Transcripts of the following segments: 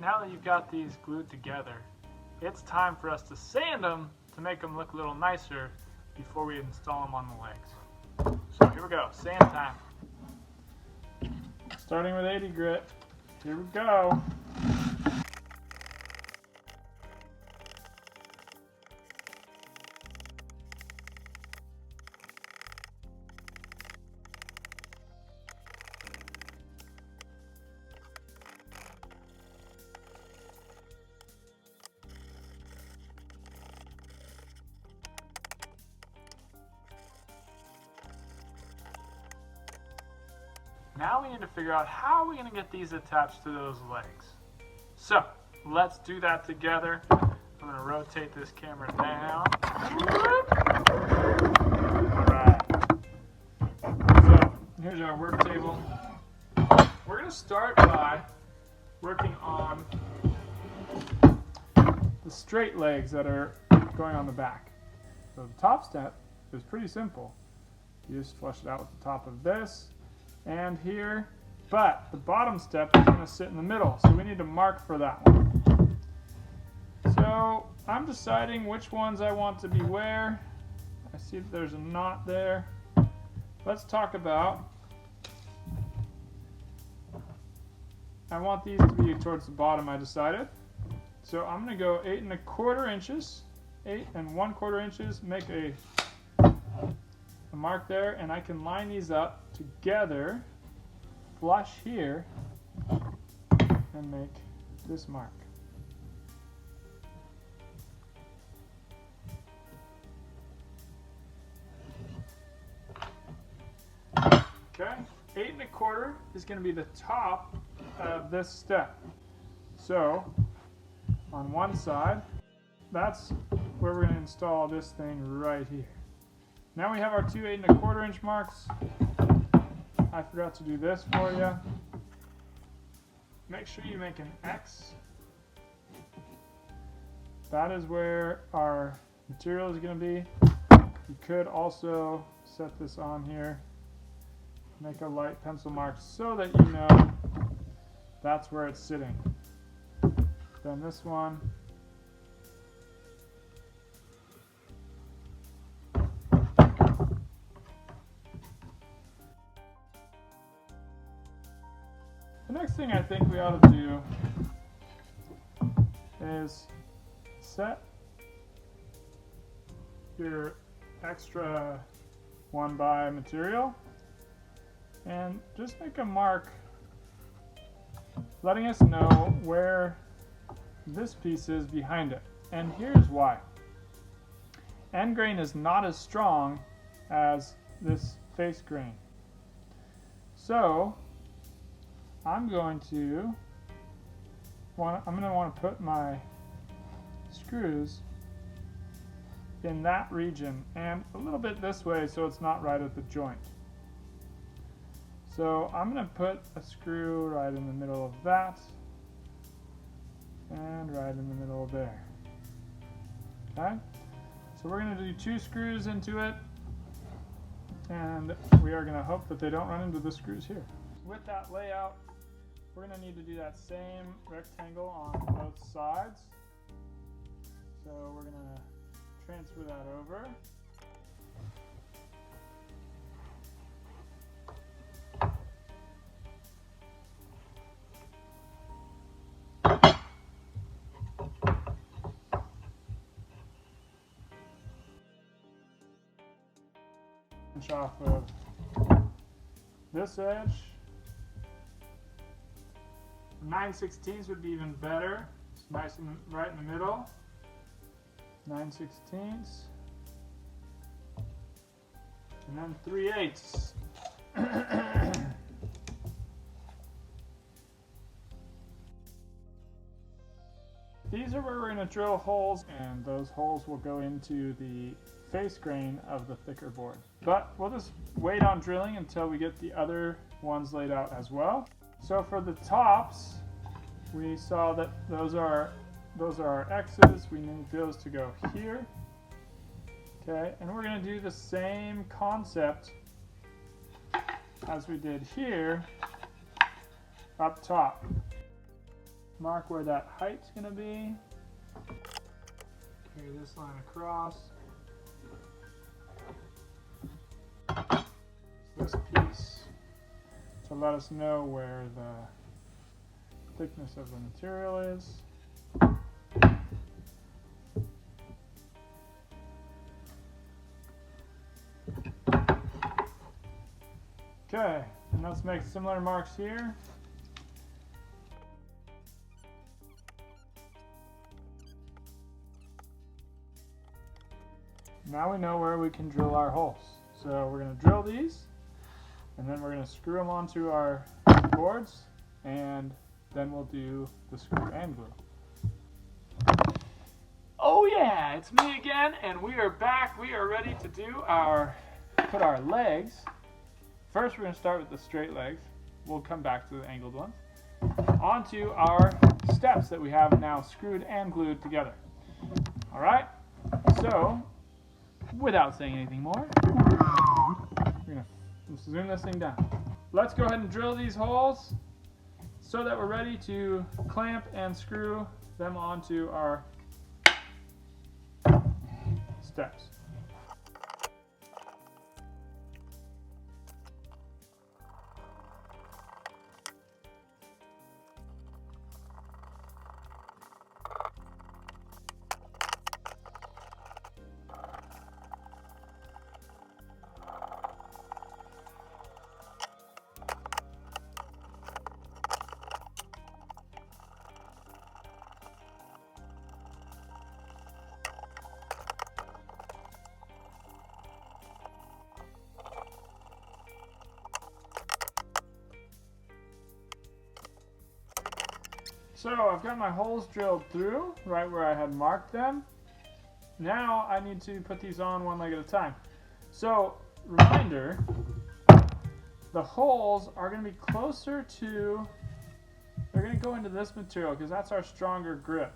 now that you've got these glued together, it's time for us to sand them to make them look a little nicer before we install them on the legs. So here we go, sand time. Starting with 80 grit, here we go. Now we need to figure out how are we going to get these attached to those legs. So let's do that together. I'm going to rotate this camera down. Alright. So here's our work table. We're going to start by working on the straight legs that are going on the back. So the top step is pretty simple. You just flush it out with the top of this and here, but the bottom step is going to sit in the middle, so we need to mark for that one. So I'm deciding which ones I want to be where. I see that there's a knot there. Let's talk about, I want these to be towards the bottom, I decided. So I'm going to go 8 1/4 inches, 8 1/4 inches, make a mark there, and I can line these up together, flush here, and make this mark. Okay, 8 1/4 is going to be the top of this step. So on one side, that's where we're going to install this thing right here. Now we have our two 8 1/4 inch marks. I forgot to do this for you. Make sure you make an X. That is where our material is going to be. You could also set this on here. Make a light pencil mark so that you know that's where it's sitting. Then this one. The next thing I think we ought to do is set your extra 1x material and just make a mark letting us know where this piece is behind it. And here's why. End grain is not as strong as this face grain. So I'm going to want to put my screws in that region and a little bit this way so it's not right at the joint. So I'm going to put a screw right in the middle of that and right in the middle of there. Okay? So we're going to do 2 screws into it, and we are going to hope that they don't run into the screws here. With that layout, we're going to need to do that same rectangle on both sides. So we're going to transfer that over. Inch off of this edge. 9/16 would be even better. It's nice and right in the middle. 9/16. And then 3/8. These are where we're going to drill holes, and those holes will go into the face grain of the thicker board. But we'll just wait on drilling until we get the other ones laid out as well. So for the tops, we saw that those are our X's. We need those to go here. Okay, and we're going to do the same concept as we did here up top. mark where that height's going to be. Carry this line across. This piece to let us know where the thickness of the material is. Okay, and let's make similar marks here. Now we know where we can drill our holes. So we're going to drill these, and then we're going to screw them onto our boards, and then we'll do the screw and glue. Oh yeah, it's me again, and we are back. We are ready to do put our legs. First we're going to start with the straight legs. We'll come back to the angled ones. Onto our steps that we have now screwed and glued together. Alright, so without saying anything more, we're going to zoom this thing down. Let's go ahead and drill these holes so that we're ready to clamp and screw them onto our steps. So I've got my holes drilled through right where I had marked them. Now I need to put these on one leg at a time. So reminder, the holes are going to be closer to, they're going to go into this material because that's our stronger grip.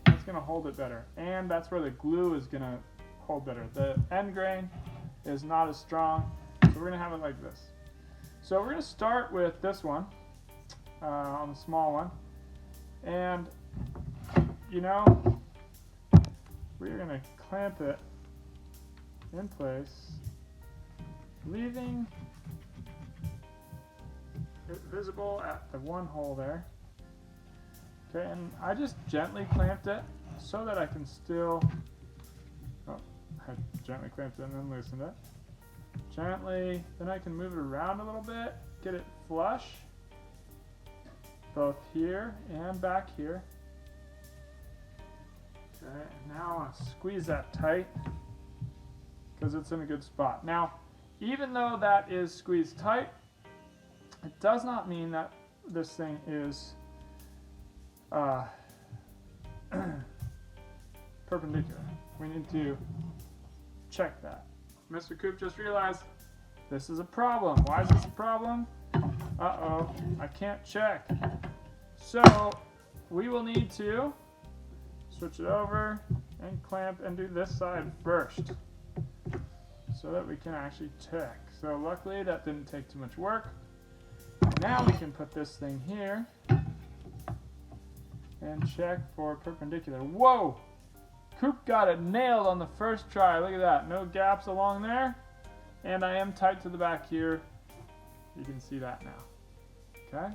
That's going to hold it better. And that's where the glue is going to hold better. The end grain is not as strong, so we're going to have it like this. So we're going to start with this one, on the small one. And, you know, we're going to clamp it in place, leaving it visible at the one hole there. Okay, and I just gently clamped it so that I can still, I gently clamped it and then loosened it. Gently, then I can move it around a little bit, get it flush. Both here and back here. Okay, and now I want to squeeze that tight because it's in a good spot. Now, even though that is squeezed tight, it does not mean that this thing is perpendicular. We need to check that. Mr. Coop just realized this is a problem. Why is this a problem? Uh-oh, I can't check. So we will need to switch it over and clamp and do this side first so that we can actually check. So luckily that didn't take too much work. Now we can put this thing here and check for perpendicular. Whoa! Coop got it nailed on the first try. Look at that. No gaps along there. And I am tight to the back here. You can see that now. Okay?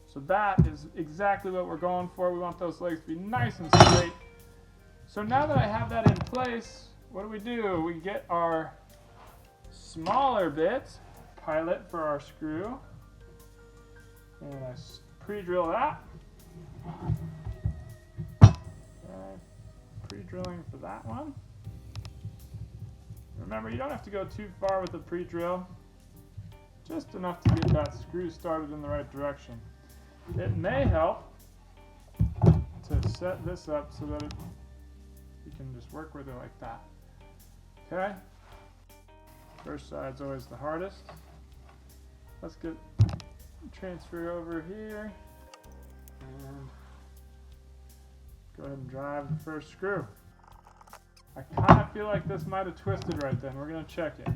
So that is exactly what we're going for. We want those legs to be nice and straight. So now that I have that in place, what do? We get our smaller bit, pilot for our screw. And I pre-drill that. Okay. Pre-drilling for that one. Remember, you don't have to go too far with the pre-drill. Just enough to get that screw started in the right direction. It may help to set this up so that you can just work with it like that. Okay? First side's always the hardest. Let's get transfer over here and go ahead and drive the first screw. I kind of feel like this might have twisted right then. We're going to check it.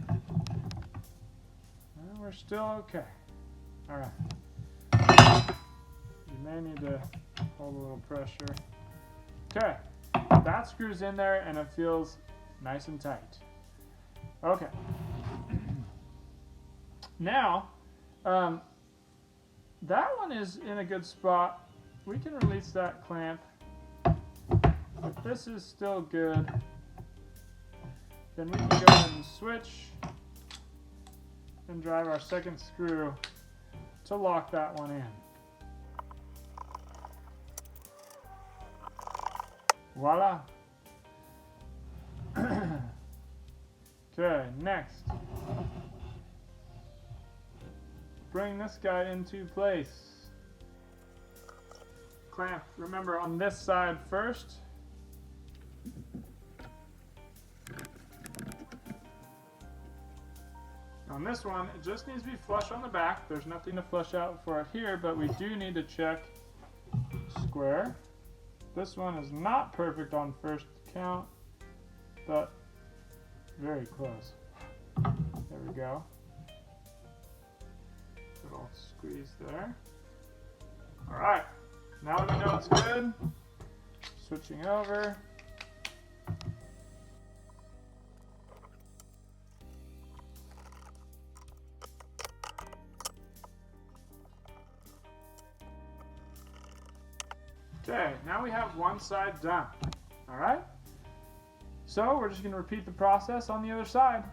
And we're still okay. Alright. You may need to hold a little pressure. Okay, that screws in there and it feels nice and tight. Okay. Now, that one is in a good spot. We can release that clamp. If this is still good, then we can go ahead and switch and drive our second screw to lock that one in. Voila. Okay, next. Bring this guy into place. Clamp, remember, on this side first. On this one, it just needs to be flush on the back. There's nothing to flush out for it here, but we do need to check square. This one is not perfect on first count, but very close. There we go. Little squeeze there. All right, now that we know it's good, switching over. Okay, now we have one side done. All right, so we're just going to repeat the process on the other side.